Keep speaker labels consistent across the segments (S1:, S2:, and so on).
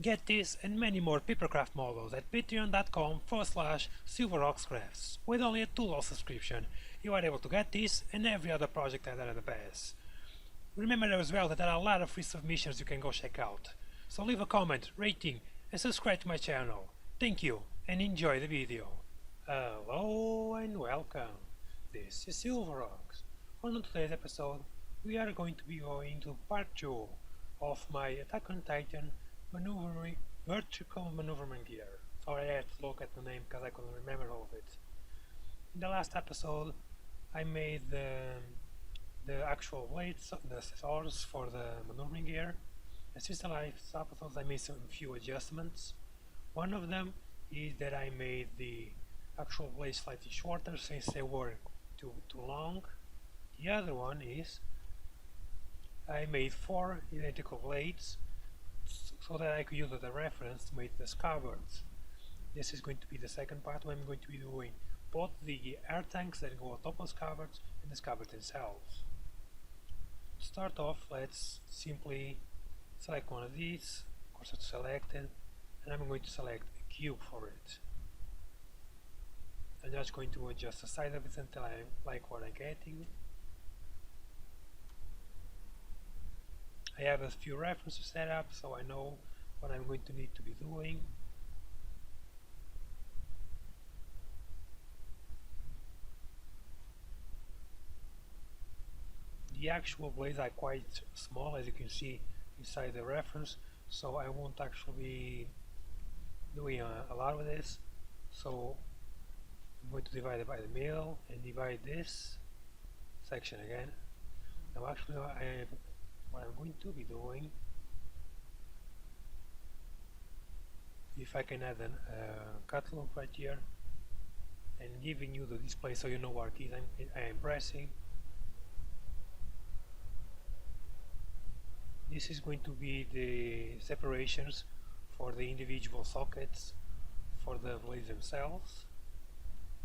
S1: Get this and many more Papercraft models at patreon.com/silverrockscrafts. With only a $2 subscription, you are able to get this and every other project I did in the past. Remember as well that there are a lot of free submissions you can go check out. So leave a comment, rating, and subscribe to my channel. Thank you and enjoy the video. Hello and welcome. This is Silverrocks. On today's episode, we are going to be going to part 2 of my Attack on Titan vertical maneuvering gear. Sorry, I had to look at the name because I couldn't remember all of it. In the last episode, I made the actual blades, the swords for the maneuvering gear. And since the last episodes, I made some few adjustments. One of them is that I made the actual blades slightly shorter since they were too long. The other one is I made 4 identical blades so that I could use as a reference to make the scabbards. This is going to be the second part where I'm going to be doing both the air tanks that go on top of scabbards and the scabbards themselves. To start off, let's simply select one of these. Of course, it's selected, and I'm going to select a cube for it. I'm just going to adjust the size of it until I like what I'm getting. I have a few references set up so I know what I'm going to need to be doing. The actual blades are quite small, as you can see inside the reference, so I won't actually be doing a lot with this. So I'm going to divide it by the middle and divide this section again. Now actually what I'm going to be doing, if I can add a cut loop right here and giving you the display so you know what keys I am pressing. This is going to be the separations for the individual sockets for the blades themselves.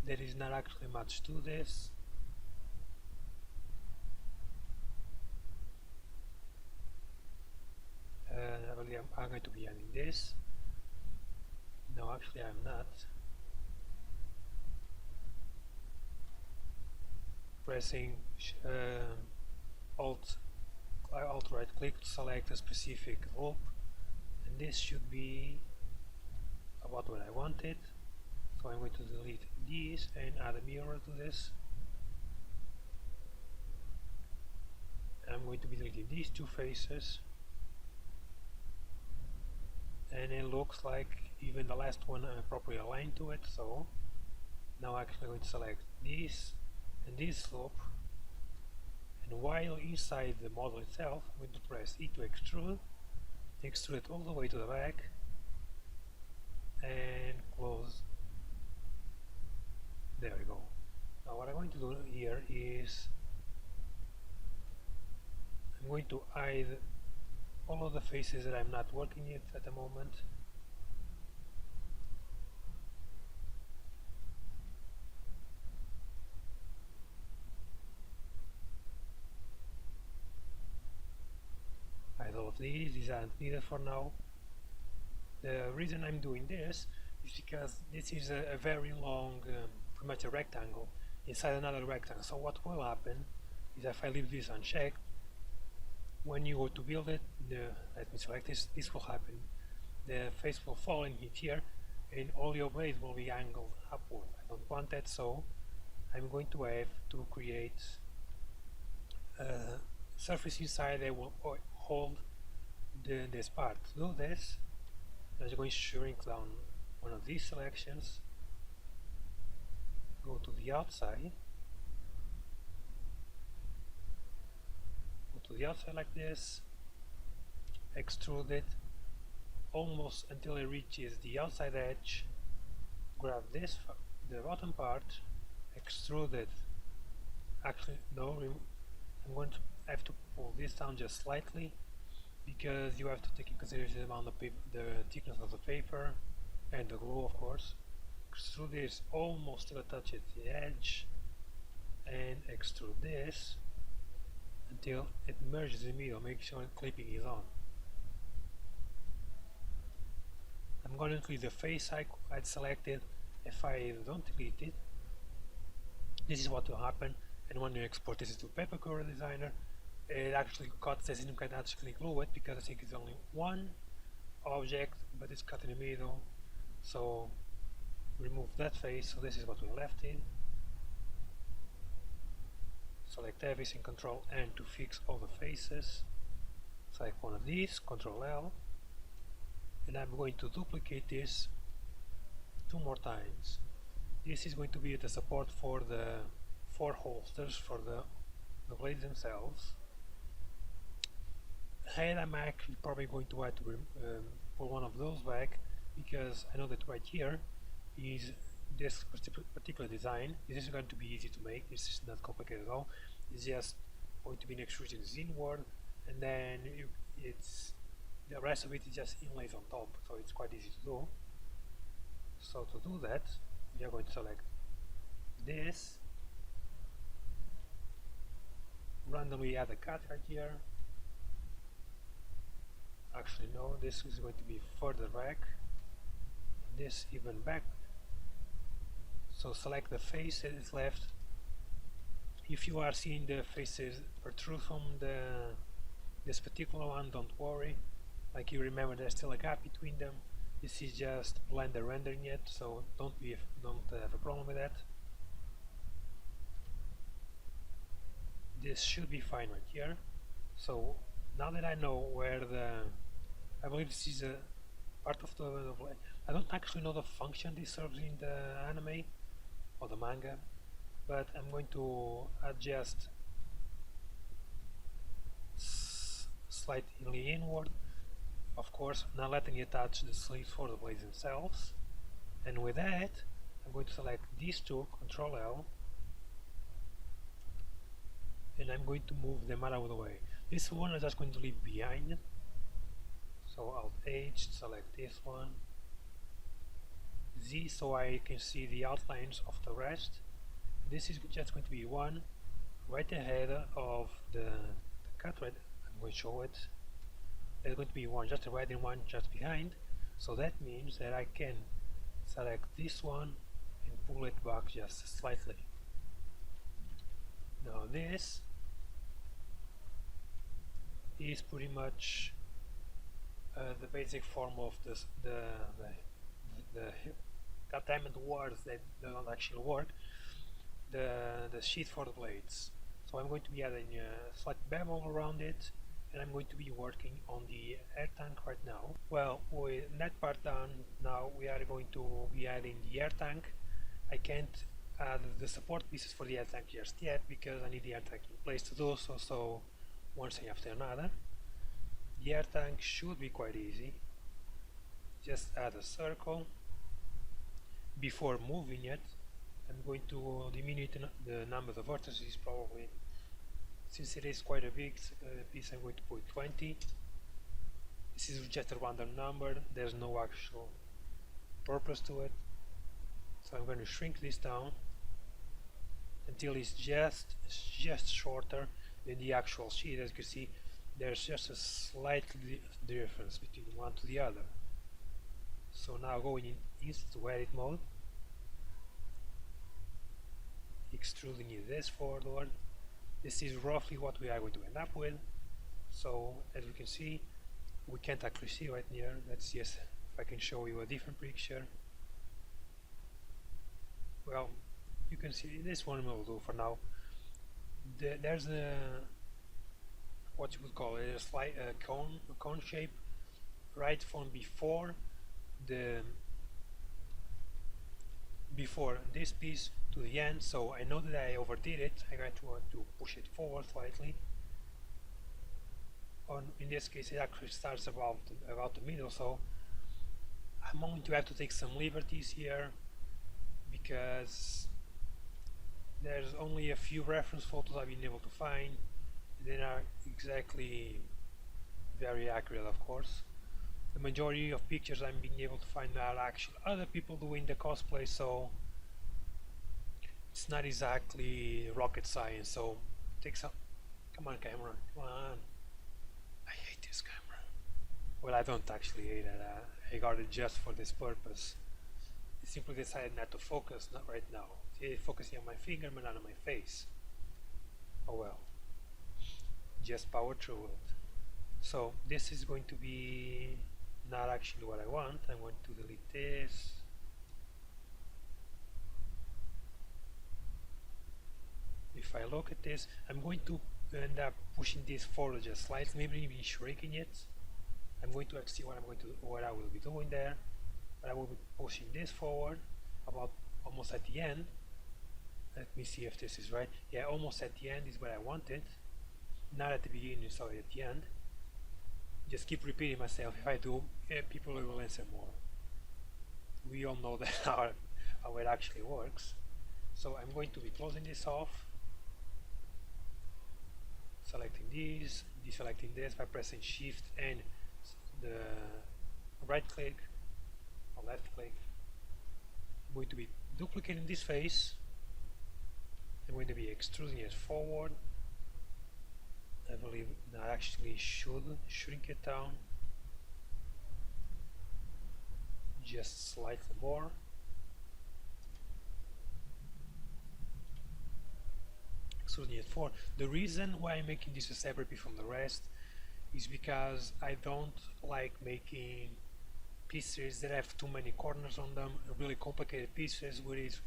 S1: There is not actually much to this. I'm going to be adding this. No, actually I'm not. Pressing Alt right click to select a specific loop, and this should be about what I wanted. So I'm going to delete these and add a mirror to this. And I'm going to be deleting these 2 faces. And it looks like even the last one properly aligned to it, so now I'm actually going to select this and this loop, and while inside the model itself I'm going to press E to extrude it all the way to the back and close. There we go. Now what I'm going to do here is I'm going to hide all of the faces that I'm not working with at the moment. Hide all of these aren't needed for now. The reason I'm doing this is because this is a very long, pretty much a rectangle inside another rectangle. So what will happen is if I leave this unchecked, when you go to build it, let me select this will happen. The face will fall and hit here, and all your blades will be angled upward. I don't want that, so I'm going to have to create a surface inside that will hold this part. To do this, I'm just going to shrink down one of these selections, go to the outside, to the outside like this, extrude it almost until it reaches the outside edge, grab this, the bottom part, extrude it. Actually no, I'm going to have to pull this down just slightly because you have to take in consideration the amount of the thickness of the paper and the glue, of course. Extrude this almost till it touches the edge and extrude this until it merges in the middle. Make sure clipping is on. going to include the face I'd selected. If I don't delete it, this is what will happen. And when you export this to Pepakura Designer, it actually cuts this, and you can actually glue it, because I think it's only one object, but it's cut in the middle. So remove that face. So this is what we left in. Select everything, Control N to fix all the faces. Select one of these, Control L, and I'm going to duplicate this 2 more times. This is going to be the support for the 4 holsters for the blades themselves. And I'm actually probably going to have to pull one of those back, because I know that right here is this particular design. This is going to be easy to make. This is not complicated at all. It's just going to be an extrusion inward, and then the rest of it is just inlays on top, so it's quite easy to do. So to do that, we are going to select this, randomly add a cut right here. Actually no, this is going to be further back, this even back. So select the face that is left. If you are seeing the faces protrude from this particular one, don't worry. Like, you remember there's still a gap between them. This is just Blender rendering it, so don't have a problem with that. This should be fine right here. So now that I know where I believe this is a part of I don't actually know the function this serves in the anime or the manga, but I'm going to adjust slightly inward, of course, not letting it touch the sleeves for the blades themselves. And with that, I'm going to select these two, Control L, and I'm going to move them out of the way. This one I'm just going to leave behind, so Alt H, select this one, Z, so I can see the outlines of the rest. This is just going to be one right ahead of the cut thread. I'm going to show it. There's going to be one just ahead and one just behind, so that means that I can select this one and pull it back just slightly. Now this is pretty much the basic form of the diamond words that don't actually work, the sheath for the blades. So I'm going to be adding a slight bevel around it, and I'm going to be working on the air tank right now. Well, with that part done, now we are going to be adding the air tank. I can't add the support pieces for the air tank just yet, because I need the air tank in place to do so, so one thing after another. The air tank should be quite easy. Just add a circle. Before moving it, I'm going to diminish the number of vertices, probably. Since it is quite a big piece, I'm going to put 20. This is just a random number, there's no actual purpose to it. So I'm going to shrink this down until it's just shorter than the actual sheet. As you can see, there's just a slight difference between one to the other. So now going into edit mode, extruding this forward. This is roughly what we are going to end up with. So as you can see, we can't actually see right here. Let's see if I can show you a different picture. Well, you can see this one will do for now. There's a what you would call it, a slight cone shape right from before this piece to the end. So I know that I overdid it. I got to push it forward slightly. In this case, it actually starts about the middle, so I'm going to have to take some liberties here, because there's only a few reference photos I've been able to find. They are exactly very accurate, of course. The majority of pictures I'm being able to find are actually other people doing the cosplay, so it's not exactly rocket science. So take some. Come on, camera. Come on. I hate this camera. Well, I don't actually hate it. I got it just for this purpose. I simply decided not to focus, not right now. Focusing on my finger but not on my face. Oh well. Just power through it. So this is going to be not actually what I want. I'm going to delete this. If I look at this, I'm going to end up pushing this forward just slightly, maybe even shrinking it. I'm going to see what I will be doing there, but I will be pushing this forward about almost at the end. Let me see if this is right. Yeah, almost at the end is where I want it. Not at the beginning, sorry, at the end. Just keep repeating myself. If I do, people will answer more. We all know that how it actually works. So I'm going to be closing this off, selecting these, deselecting this by pressing Shift and the right click or left click. I'm going to be duplicating this face. I'm going to be extruding it forward. I believe that actually should shrink it down just slightly more. Extruding it forward. The reason why I'm making this a separate piece from the rest is because I don't like making pieces that have too many corners on them, really complicated pieces where it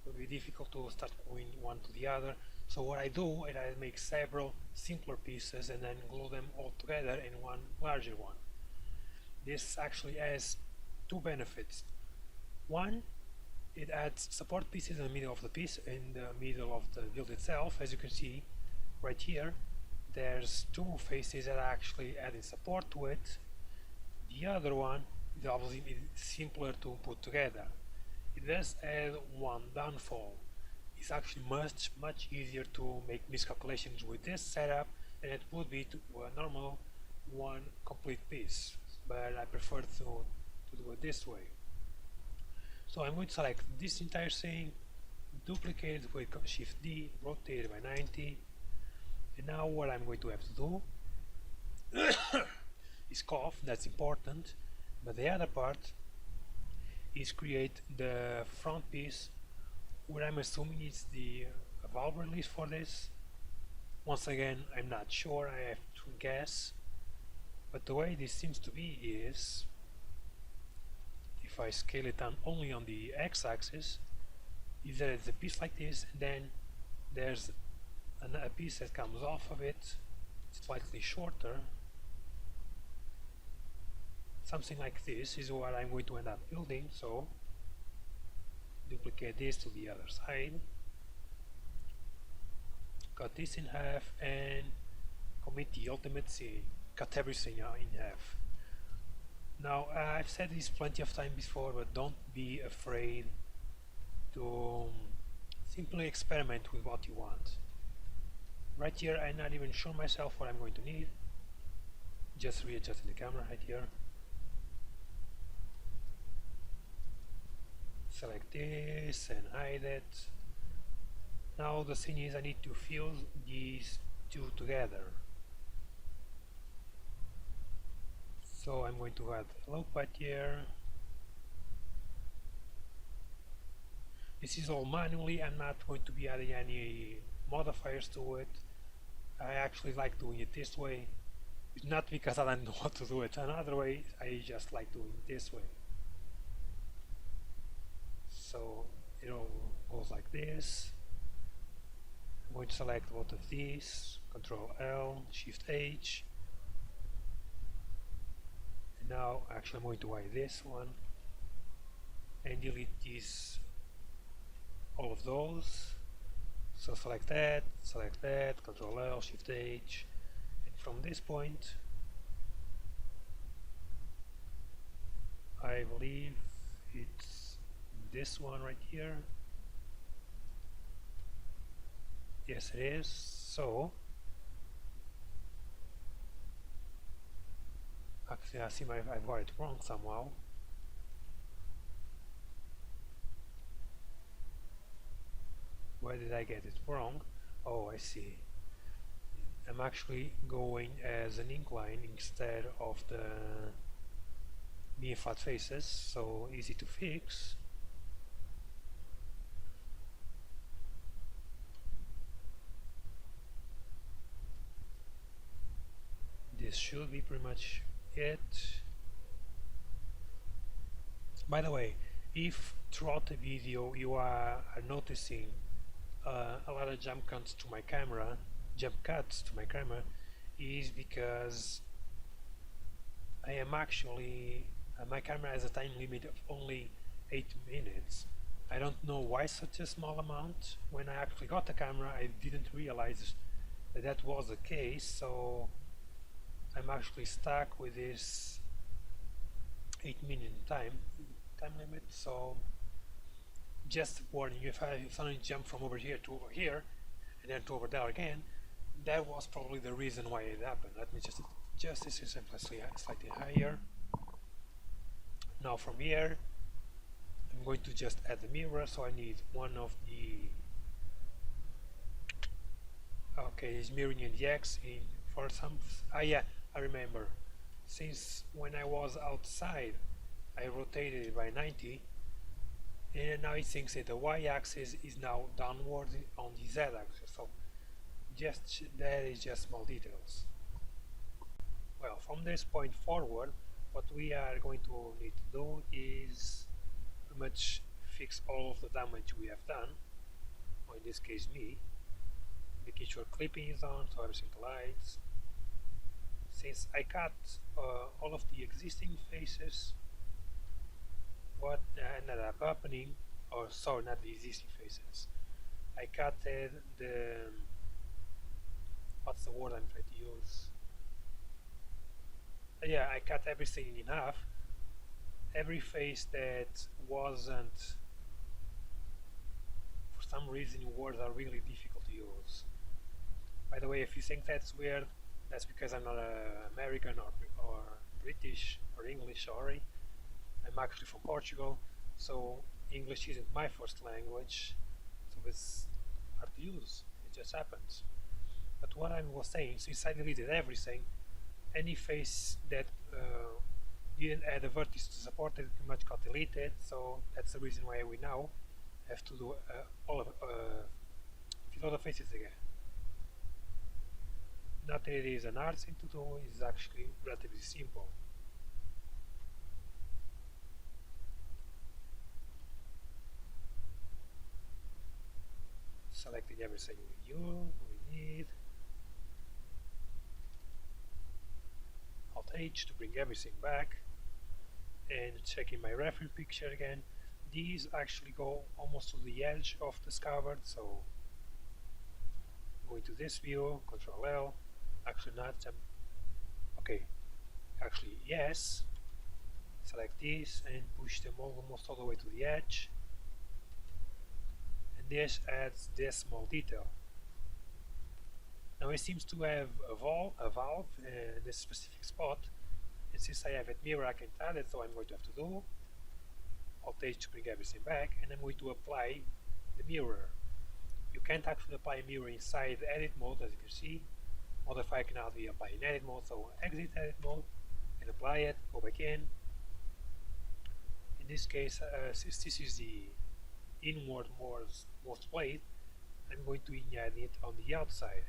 S1: will be difficult to start going one to the other. So what I do is I make several simpler pieces and then glue them all together in one larger one. This actually has two benefits. One, it adds support pieces in the middle of the piece, in the middle of the build itself. As you can see right here, there's two faces that are actually adding support to it. The other one is obviously simpler to put together. It does add one downfall. It's actually much easier to make miscalculations with this setup than it would be to a normal one complete piece, but I prefer to do it this way. So I'm going to select this entire thing, duplicate it with Shift D, rotate it by 90, and now what I'm going to have to do is cough. That's important, but the other part is create the front piece, where I'm assuming it's the valve release for this. Once again, I'm not sure, I have to guess, but the way this seems to be is, if I scale it down only on the x-axis, is that it's a piece like this, and then there's a piece that comes off of it, slightly shorter. Something like this is what I'm going to end up building. So duplicate this to the other side, cut this in half, and commit the ultimate scene, cut everything in half. Now I've said this plenty of times before, but don't be afraid to simply experiment with what you want. Right here I'm not even sure myself what I'm going to need. Just readjusting the camera right here. Select this and hide it. Now the thing is, I need to fuse these two together. So I'm going to add a loop right here. This is all manually. I'm not going to be adding any modifiers to it. I actually like doing it this way. It's not because I don't know how to do it another way, I just like doing it this way. So it all goes like this. I'm going to select both of these, Control L, Shift H. And now actually I'm going to hide this one and delete these, all of those. So select that, Control L, Shift H, and from this point I believe it's this one right here. Yes, it is. So actually I see I've got it wrong somehow. Where did I get it wrong? Oh, I see. I'm actually going as an incline instead of the being flat faces, so easy to fix. This should be pretty much it. By the way, if throughout the video you are noticing a lot of jump cuts to my camera, is because I am actually my camera has a time limit of only 8 minutes. I don't know why such a small amount. When I actually got the camera, I didn't realize that that was the case, so I'm actually stuck with this 8-minute time limit. So just warning you, if I suddenly jump from over here to over here and then to over there again, that was probably the reason why it happened. Let me just this is slightly higher. Now from here I'm going to just add the mirror, so I need one of the it's mirroring in the X in for some yeah, I remember, since when I was outside I rotated it by 90, and now it thinks that the y-axis is now downward on the z-axis, so just that is just small details. Well, from this point forward, what we are going to need to do is pretty much fix all of the damage we have done, or in this case me, making sure clipping is on so everything lights. Since I cut all of the existing faces, what ended up happening, or sorry, not the existing faces, I cut the what's the word I'm trying to use? Yeah, I cut everything in half. Every face that wasn't, for some reason, words are really difficult to use. By the way, if you think that's weird, that's because I'm not American or British or English, sorry. I'm actually from Portugal, so English isn't my first language, so it's hard to use. It just happens. But what I was saying, since I deleted everything, any face that didn't add a vertex to support it pretty much got deleted, so that's the reason why we now have to do all the faces again. Not that it is an hard thing to do, it's actually relatively simple. Selecting everything we need. Alt H to bring everything back, and checking my reference picture again. These actually go almost to the edge of the scabbard, so going to this view, Control L, actually not, okay, actually yes, select these and push them almost all the way to the edge, and this adds this small detail. Now it seems to have a valve in this specific spot, and since I have it mirror I can add it, so I'm going to have to do Alt H to bring everything back, and I'm going to apply the mirror. You can't actually apply a mirror inside the edit mode, as you can see. Modify cannot be applied in edit mode, so exit edit mode and apply it, go back in. In this case, since this is the inwardmost plate, I'm going to add it on the outside.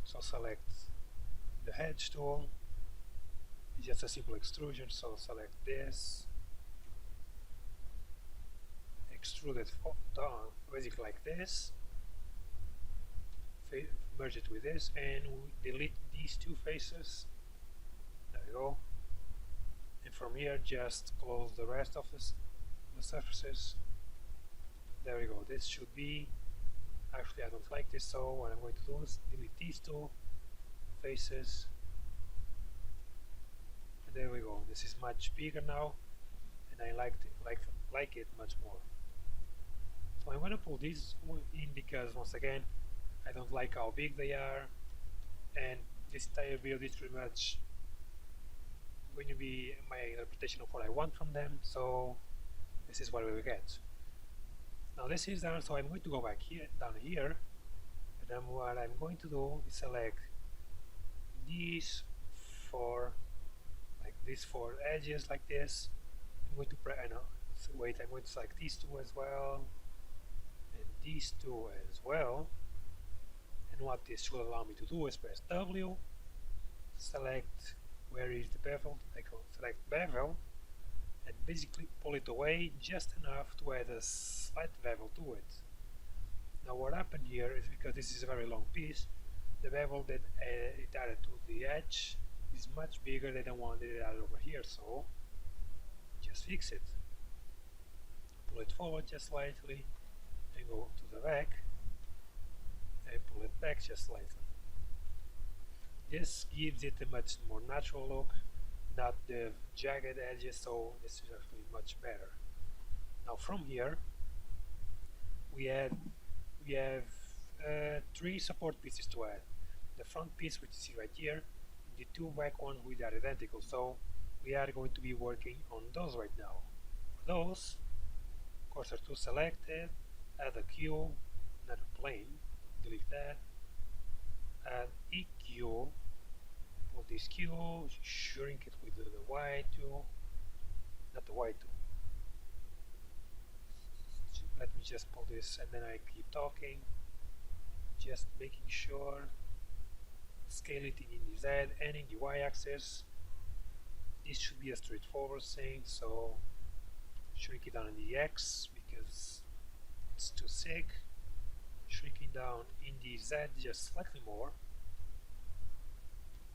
S1: So select the edge tool, it's just a simple extrusion, so select this, extrude it down, basically like this, merge it with this, and we delete these two faces, there we go, and from here just close the rest of the surfaces, there we go. This should be, actually I don't like this, so what I'm going to do is delete these two faces, and there we go. This is much bigger now, and I like it much more. So I'm going to pull these in because once again I don't like how big they are, and this entire build is pretty much going to be my interpretation of what I want from them, so this is what we will get. Now this is done, so I'm going to go back here, down here, And then what I'm going to do is select these four, like these four edges like this. I'm going to wait, I'm going to select these two as well, and these two as well. And what this should allow me to do is press W, select where is the bevel, I go select bevel, and basically pull it away just enough to add a slight bevel to it. Now what happened here is, because this is a very long piece, the bevel that it added to the edge is much bigger than the one that it added over here, so just fix it. Pull it forward just slightly, and go to the back, and pull it back just slightly. This gives it a much more natural look, not the jagged edges, so this is actually much better. Now from here we have three support pieces to add. The front piece, which is right here, the two back ones which are identical, so we are going to be working on those right now. For those, cursor to selected, add a Q, not a plane, delete that, add EQ, pull this Q, shrink it with the Y tool, not the Y tool. Let me just pull this and then I keep talking, just making sure, scale it in the Z and in the Y axis. This should be a straightforward thing, so shrink it down in the X because it's too thick, shrinking down in the Z just slightly more,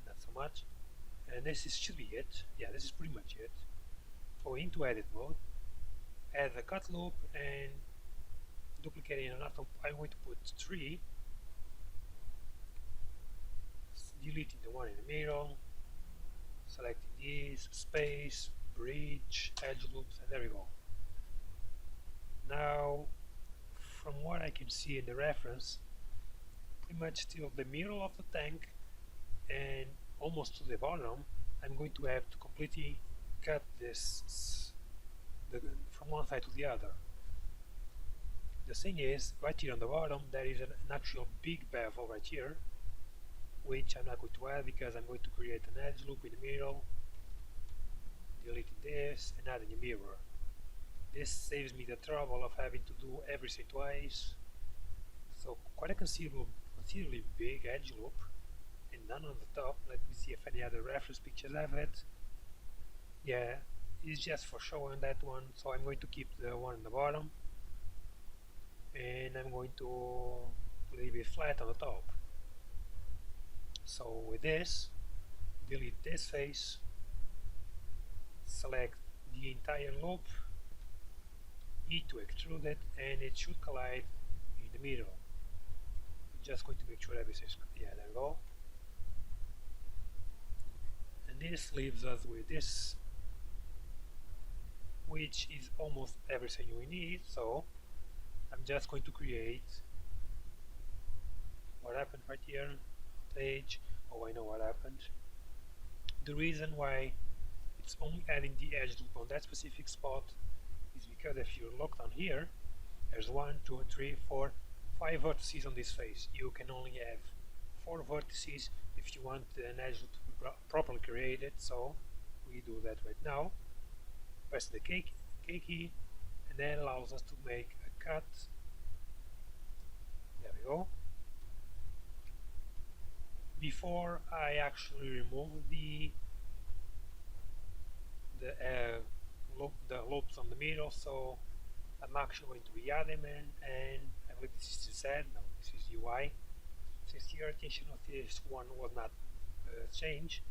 S1: not so much, and should be it. Yeah, this is pretty much it. Go into edit mode, add the cut loop and duplicate it enough. I'm going to put 3, deleting the one in the middle, selecting these, space, bridge, edge loops, and there we go. Now from what I can see in the reference, pretty much till the middle of the tank and almost to the bottom, I'm going to have to completely cut this from one side to the other. The thing is, right here on the bottom there is an actual big bevel right here, which I'm not going to add because I'm going to create an edge loop in the middle, deleting this and adding a mirror. This saves me the trouble of having to do everything twice. So quite a considerably big edge loop, and none on the top. Let me see if any other reference pictures have it. Yeah, it's just for showing that one, so I'm going to keep the one on the bottom, and I'm going to leave it flat on the top. So with this, delete this face, select the entire loop, E to extrude it, and it should collide in the middle. I'm just going to make sure everything's, yeah, there we go. And this leaves us with this, which is almost everything we need. So I'm just going to create what happened right here, page. Oh, I know what happened. The reason why it's only adding the edge loop on that specific spot is because if you look down here, there's 1, 2, 3, 4, 5 vertices on this face. You can only have 4 vertices if you want an edge loop to be properly created, so we do that right now. Press the K key, and that allows us to make a cut. There we go. Before I actually remove the loops on the middle, so I'm actually going to re-add them in, and I believe this is Z, no, this is UI. Since the orientation of this one was not changed,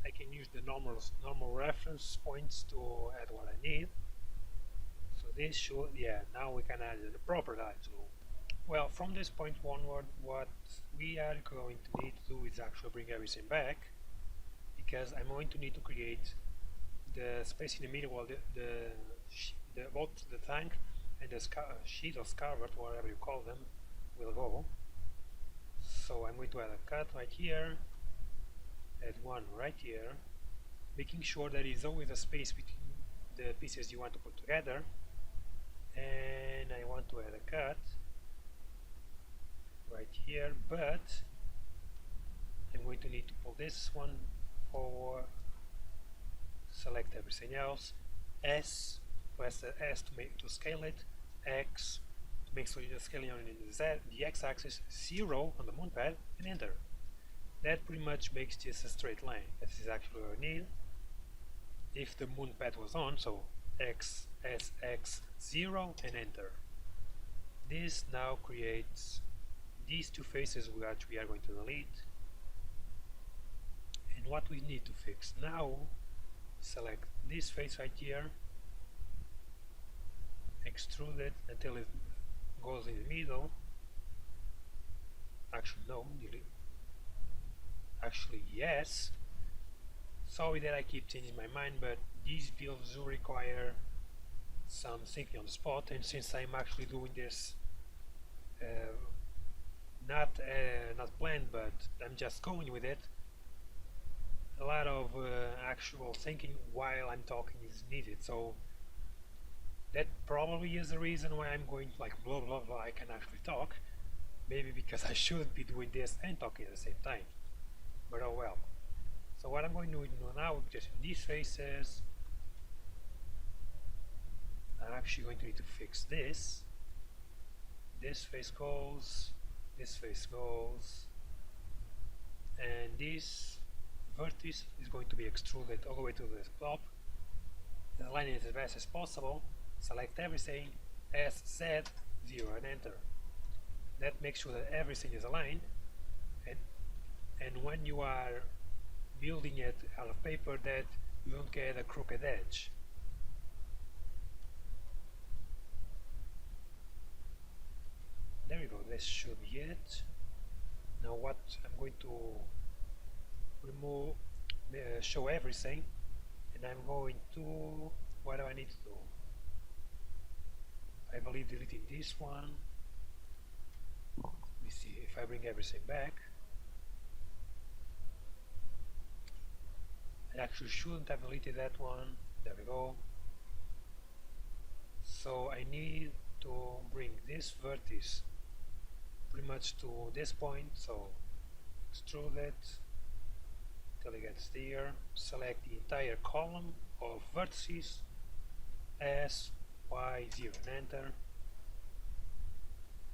S1: I can use the normal reference points to add what I need. So this should, yeah, now we can add the proper edge loop. Well, from this point onward, what we are going to need to do is actually bring everything back, because I'm going to need to create the space in the middle where both the tank and the sheet or scarvert, whatever you call them, will go. So I'm going to add a cut right here, add one right here, making sure there is always a space between the pieces you want to put together, and I want to add a cut right here, but I'm going to need to pull this one forward, select everything else, S, press the S to scale it, X to make sure you're scaling on the X-axis, 0 on the moon pad, and enter. That pretty much makes this a straight line. This is actually what I need. If the moon pad was on, so X, S, X, 0, and enter. This now creates these two faces which we are going to delete. And what we need to fix now, select this face right here, extrude it until it goes in the middle. Actually no, actually yes. Sorry that I keep changing my mind, but these builds do require some thinking on the spot, and since I'm actually doing this not planned, but I'm just going with it, a lot of actual thinking while I'm talking is needed. So that probably is the reason why I'm going like blah blah blah. I can actually talk, maybe because I shouldn't be doing this and talking at the same time, but oh well. So what I'm going to do now, just in these faces, I'm actually going to need to fix this. This face goes, this face goes, and this vertex is going to be extruded all the way to the top. Align it as best as possible. Select everything, S, Z, 0, and enter. That makes sure that everything is aligned, and when you are building it out of paper, that you don't get a crooked edge. There we go, this should be it. Now what I'm going to remove, show everything, and I'm going to, what do I need to do? I believe deleting this one. Let me see if I bring everything back. I actually shouldn't have deleted that one. There we go. So I need to bring this vertex pretty much to this point, so extrude it till it gets there. Select the entire column of vertices, S, Y, 0, and enter.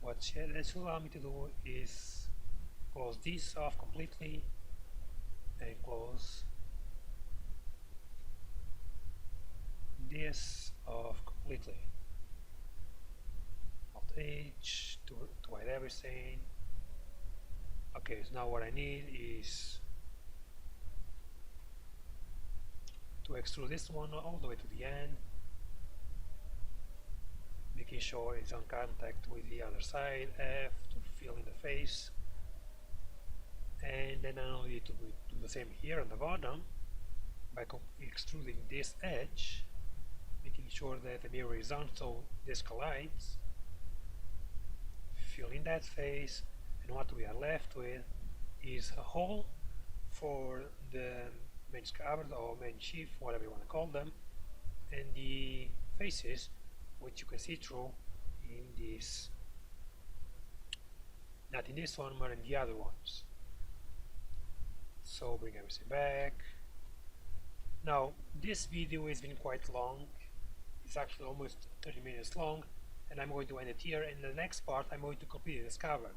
S1: What this will allow me to do is close this off completely and close this off completely. Alt H to hide everything. Okay, so now what I need is to extrude this one all the way to the end, making sure it's on contact with the other side, F to fill in the face, and then I only need to do the same here on the bottom by extruding this edge, making sure that the mirror is on so this collides, fill in that face, and what we are left with is a hole for the main scabbard or main sheath, whatever you want to call them, and the faces which you can see through in this, not in this one but in the other ones. So bring everything back. Now this video has been quite long, it's actually almost 30 minutes long, and I'm going to end it here. In the next part I'm going to complete this cover.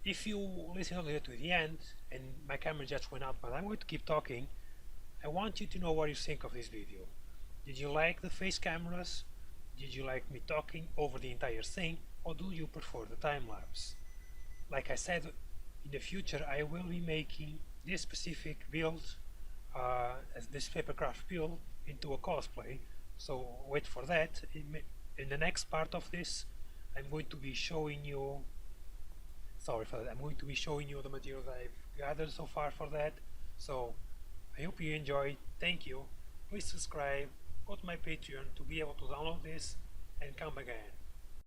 S1: If you listen all the way to the end, and my camera just went out but I'm going to keep talking, I want you to know what you think of this video. Did you like the face cameras? Did you like me talking over the entire thing, or do you prefer the time-lapse? Like I said, in the future I will be making this specific build, as this papercraft build, into a cosplay, so wait for that. In the next part of this I'm going to be showing you, sorry for that, I'm going to be showing you the materials I've gathered so far for that. So I hope you enjoyed, thank you, please subscribe, go to my Patreon to be able to download this and come again.